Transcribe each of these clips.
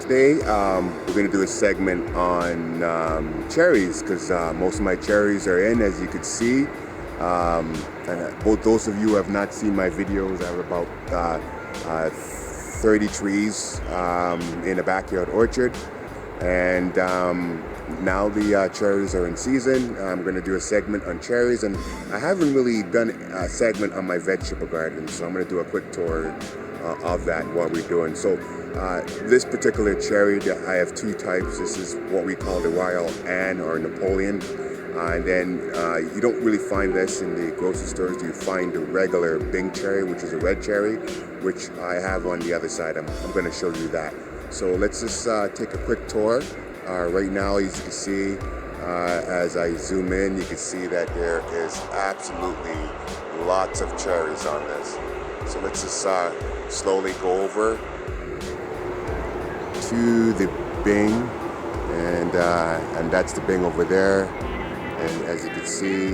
Today we're going to do a segment on cherries because most of my cherries are in, as you can see. And both those of you who have not seen my videos, I have about 30 trees in a backyard orchard, and now the cherries are in season. I'm going to do a segment on cherries, and I haven't really done a segment on my vegetable garden, so I'm going to do a quick tour of that while we're doing. So this particular cherry, I have two types. This is what we call the Royal Anne or Napoleon, and then you don't really find this in the grocery stores. You find the regular Bing cherry, which is a red cherry, which I have on the other side. I'm going to show you that. So let's just take a quick tour. Right now, as you can see, as I zoom in, you can see that there is absolutely lots of cherries on this. So let's just slowly go over to the Bing, and that's the Bing over there. And as you can see,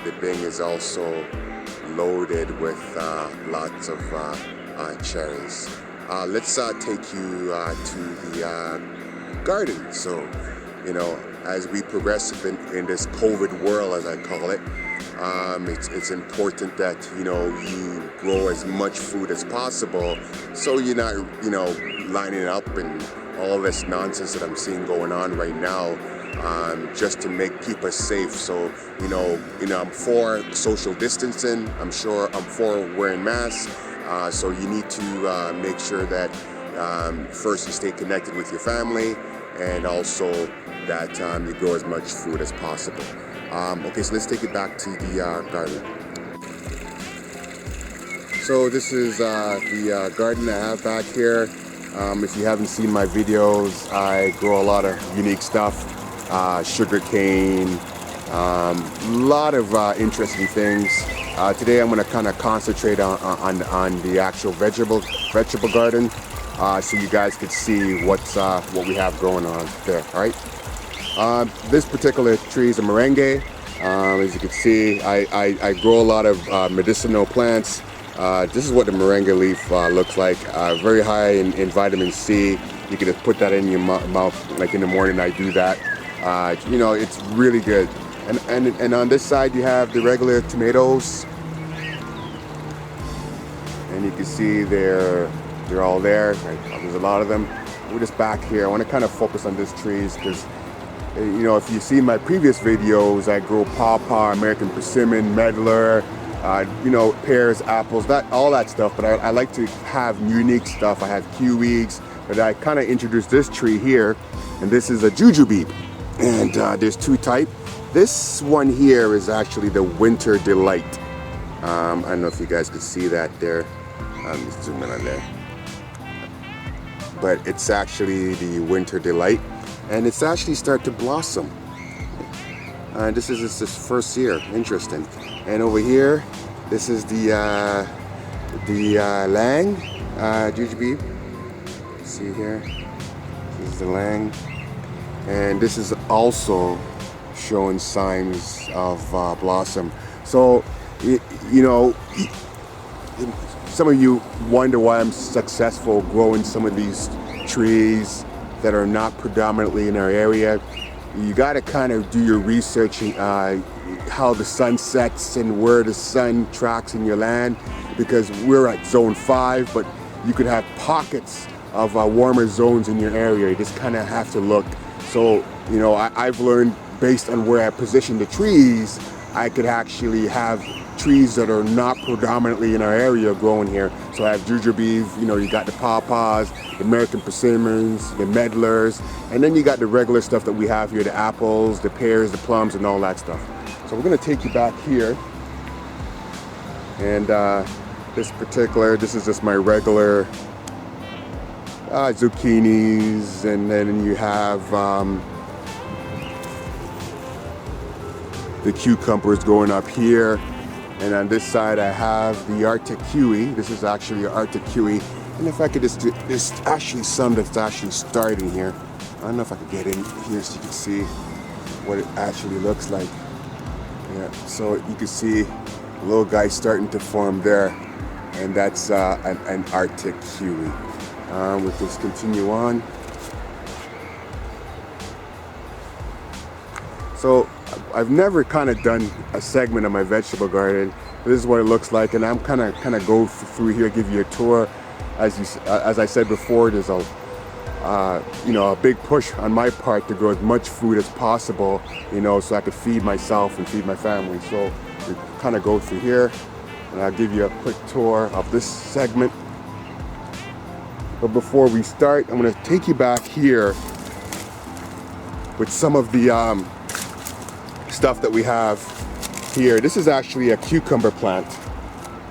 the Bing is also loaded with lots of cherries. Let's take you to the garden. So, you know, as we progress in this COVID world, as I call it, it's important that, you know, you grow as much food as possible, so you're not, you know, lining up and all this nonsense that I'm seeing going on right now, just to keep us safe. So, you know, I'm for social distancing. I'm for wearing masks. So you need to make sure that first you stay connected with your family, and also that you grow as much food as possible. Okay, so let's take it back to the garden. So this is the garden I have back here. If you haven't seen my videos, I grow a lot of unique stuff, sugar cane, a lot of interesting things. Today I'm going to kind of concentrate on the actual vegetable garden, so you guys could see what we have going on there. All right. This particular tree is a merengue. As you can see, I grow a lot of medicinal plants. This is what the merengue leaf looks like. Very high in vitamin C. You can just put that in your mouth, like in the morning. I do that. You know, it's really good. And on this side, you have the regular tomatoes, and you can see they're all there. There's a lot of them. We're just back here. I want to kind of focus on these trees because, you know, if you see my previous videos, I grow pawpaw, American persimmon, medlar, you know, pears, apples, all that stuff. But I like to have unique stuff. I have kiwis, but I kind of introduced this tree here, and this is a jujube. And there's two types. This one here is actually the Winter Delight. I don't know if you guys could see that there. Just zoom in on there. But it's actually the Winter Delight, and it's actually started to blossom. This is its first year. Interesting. And over here, this is the Lang jujube. See here, this is the Lang, and this is also showing signs of blossom. So, you know, some of you wonder why I'm successful growing some of these trees that are not predominantly in our area. You got to kind of do your research how the sun sets and where the sun tracks in your land, because we're at zone 5, but you could have pockets of warmer zones in your area. You just kind of have to look. So, you know, I've learned based on where I position the trees, I could actually have trees that are not predominantly in our area growing here. So I have jujubes, you know, you got the pawpaws, the American persimmons, the medlars, and then you got the regular stuff that we have here, the apples, the pears, the plums, and all that stuff. So we're gonna take you back here. And this is just my regular zucchinis, and then you have the cucumbers going up here. And on this side, I have the Arctic kiwi. This is actually an Arctic kiwi. And if I could just do, there's actually some that's actually starting here. I don't know if I could get in here so you can see what it actually looks like. Yeah, so you can see a little guy starting to form there. And that's an Arctic kiwi. We'll just continue on. So I've never kind of done a segment of my vegetable garden. This is what it looks like, and I'm kind of go through here, give you a tour. As I said before, there's a a big push on my part to grow as much food as possible, so I could feed myself and feed my family. So we kind of go through here, and I'll give you a quick tour of this segment. But before we start, I'm going to take you back here with some of the stuff that we have here. This is actually a cucumber plant,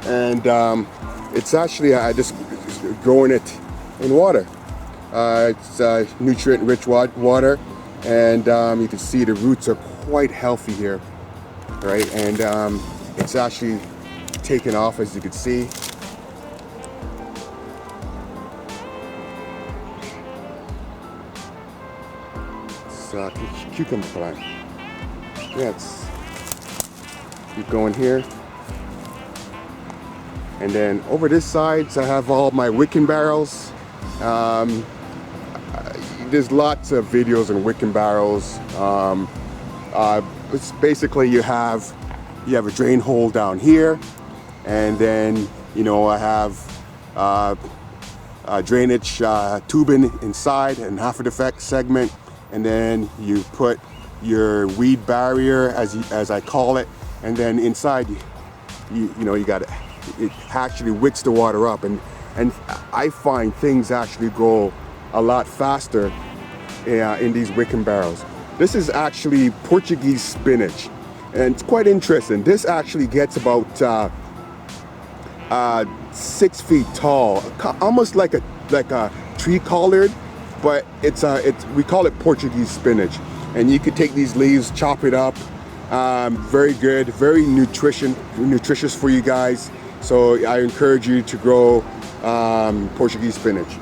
and it's actually I just growing it in water. It's nutrient-rich water, and you can see the roots are quite healthy here, right? And it's actually taken off, as you can see. It's cucumber plant. Yeah, keep going here. And then over this side, I have all my Wicken barrels. There's lots of videos on Wicken barrels. It's basically you have a drain hole down here, and then I have drainage tubing inside and half a defect segment, and then you put your weed barrier, as I call it, and then inside you got it actually wicks the water up, and I find things actually grow a lot faster in these Wicken barrels. This is actually Portuguese spinach, and it's quite interesting. This actually gets about 6 feet tall, almost like a tree collard, but we call it Portuguese spinach. And you could take these leaves, chop it up. Very good, very nutritious for you guys. So I encourage you to grow Portuguese spinach.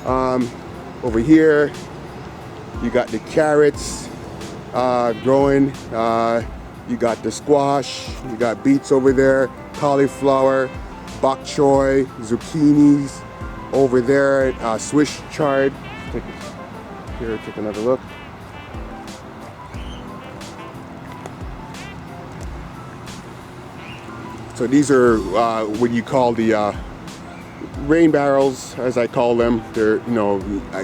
Over here, you got the carrots growing. You got the squash. You got beets over there, cauliflower, bok choy, zucchinis over there. Swiss chard. Take another look. So these are what you call the rain barrels, as I call them. They're,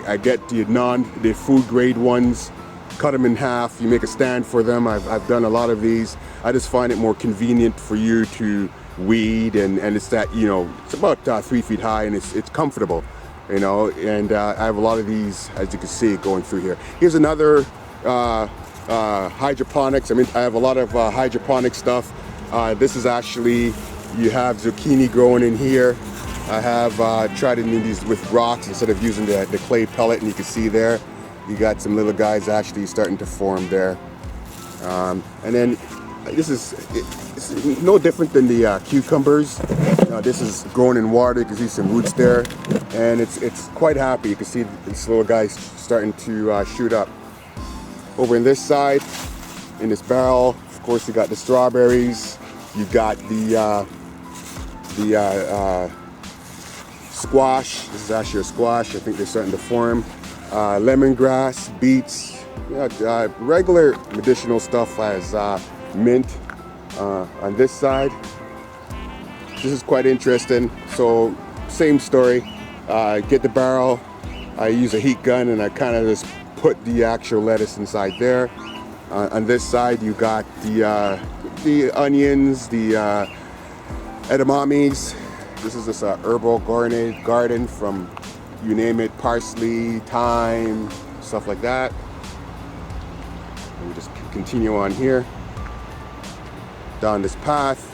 I get the food grade ones, cut them in half, you make a stand for them. I've done a lot of these. I just find it more convenient for you to weed, and it's that, it's about 3 feet high, and it's comfortable, and I have a lot of these, as you can see, going through here. Here's another hydroponics. I have a lot of hydroponic stuff. This is actually, you have zucchini growing in here. I have tried to do these with rocks instead of using the clay pellet, and you can see there, you got some little guys actually starting to form there. And then it's no different than the cucumbers. This is growing in water. You can see some roots there, and it's quite happy. You can see this little guys starting to shoot up. Over in this side, in this barrel, of course, you got the strawberries. You got the squash. This is actually a squash. I think they're starting to form. Lemongrass, beets, regular medicinal stuff as mint on this side. This is quite interesting. So same story. Get the barrel. I use a heat gun, and I kind of just put the actual lettuce inside there. On this side, you got the onions, the edamames. This is just a herbal garden from, you name it, parsley, thyme, stuff like that. And we just continue on here, down this path.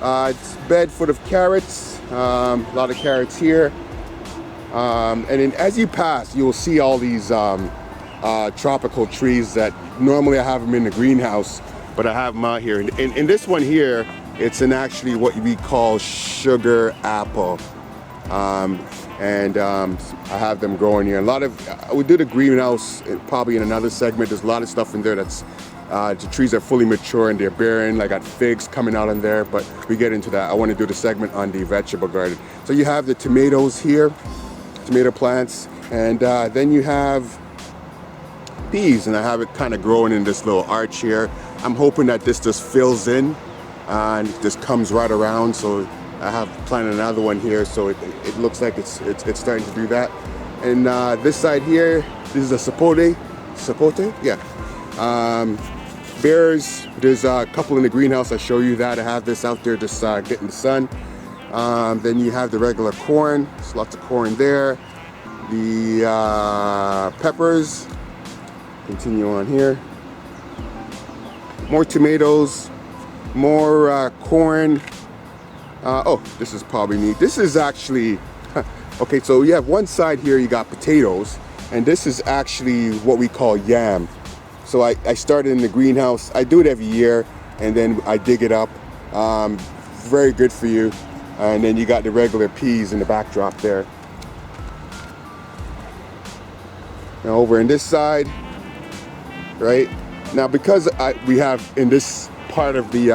It's a bed full of carrots, a lot of carrots here. And then as you pass, you'll see all these tropical trees that normally I have them in the greenhouse, but I have them out here. In this one here, it's actually what we call sugar apple. And I have them growing here. We do the greenhouse probably in another segment. There's a lot of stuff in there that's, the trees are fully mature and they're bearing. I got figs coming out in there, but we get into that. I want to do the segment on the vegetable garden. So you have the tomatoes here. tomato plants. And then you have peas, and I have it kind of growing in this little arch here. I'm hoping that this just fills in and just comes right around. So I have planted another one here, so it looks like it's starting to do that. And this side here, this is a sapote, yeah. There's a couple in the greenhouse. I show you that. I have this out there just getting the sun. Then you have the regular corn. There's lots of corn there. The peppers. Continue on here. More tomatoes. More corn. Oh, this is probably neat. This is actually okay. So you have one side here. You got potatoes, and this is actually what we call yam. So I started in the greenhouse. I do it every year, and then I dig it up. Very good for you. And then you got the regular peas in the backdrop there. Now over in this side, right? Now because we have in this part of the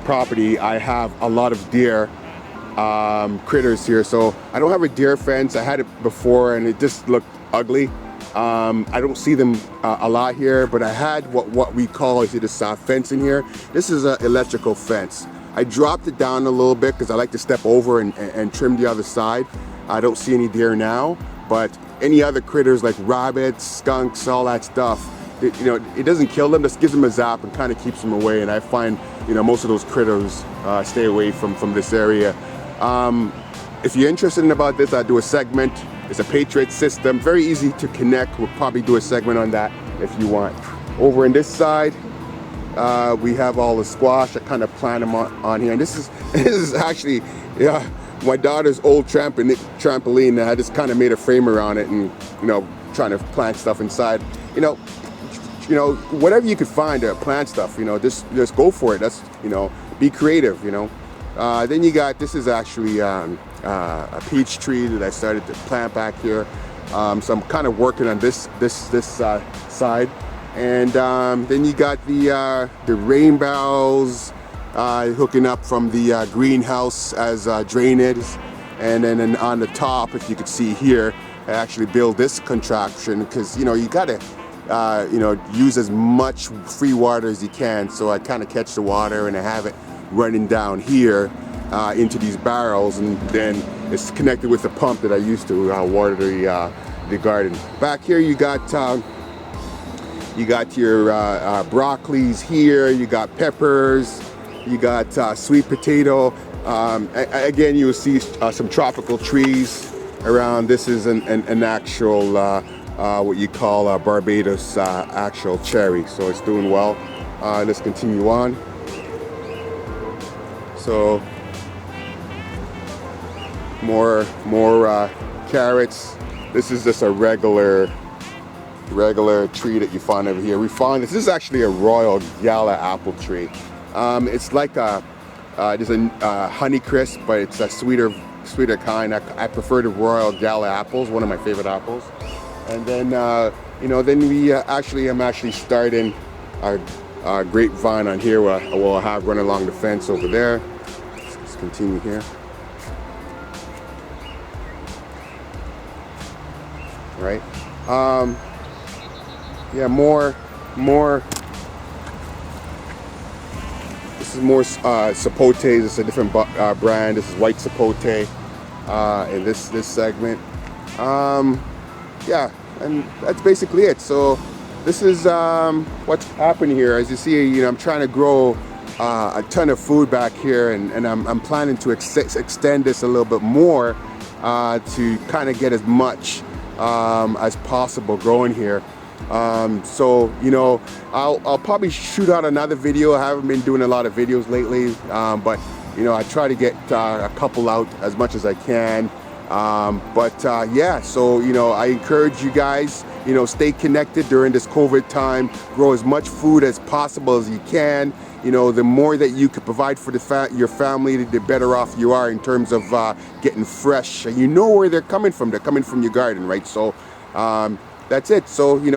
property, I have a lot of deer critters here. So I don't have a deer fence. I had it before, and it just looked ugly. I don't see them a lot here, but I had what we call, you see this fence in here. This is an electrical fence. I dropped it down a little bit because I like to step over and trim the other side. I don't see any deer now, but any other critters like rabbits, skunks, all that stuff, it doesn't kill them, just gives them a zap and kind of keeps them away. And I find, most of those critters stay away from this area. If you're interested in about this, I do a segment. It's a Patriot system, very easy to connect. We'll probably do a segment on that if you want. Over in this side, we have all the squash. I kind of plant them on here. And this is actually, my daughter's old trampoline. I just kind of made a frame around it and, trying to plant stuff inside. Whatever you could find to plant stuff, just go for it. That's, be creative, Then you got, this is actually a peach tree that I started to plant back here. So I'm kind of working on this side. And then you got the rainbows hooking up from the greenhouse as drainage. And then on the top, if you could see here, I actually build this contraption because, you got to, use as much free water as you can. So I kind of catch the water and I have it running down here into these barrels, and then it's connected with the pump that I used to water the garden. Back here you got your broccolis here, you got peppers, you got sweet potato. Again, you will see some tropical trees around. This is an actual what you call a Barbados actual cherry, so it's doing well. Let's continue on. So more carrots. This is just a regular tree that you find over here. We find this is actually a Royal Gala apple tree. It's like there's a Honey Crisp, but it's a sweeter kind. I prefer the Royal Gala apples, one of my favorite apples. And then then I'm actually starting our grapevine on here. We'll have run along the fence over there. Let's continue here. Right. Yeah, more. This is more sapote. This is a different brand. This is white sapote in this segment. Yeah, and that's basically it. So this is what's happening here. As you see, I'm trying to grow a ton of food back here, and I'm planning to extend this a little bit more to kind of get as much as possible growing here. So I'll probably shoot out another video. I haven't been doing a lot of videos lately, but I try to get a couple out as much as I can. Yeah, so I encourage you guys, stay connected during this COVID time. Grow as much food as possible as you can. The more that you can provide for your family, the better off you are in terms of getting fresh. And where they're coming from. They're coming from your garden, right? So that's it. So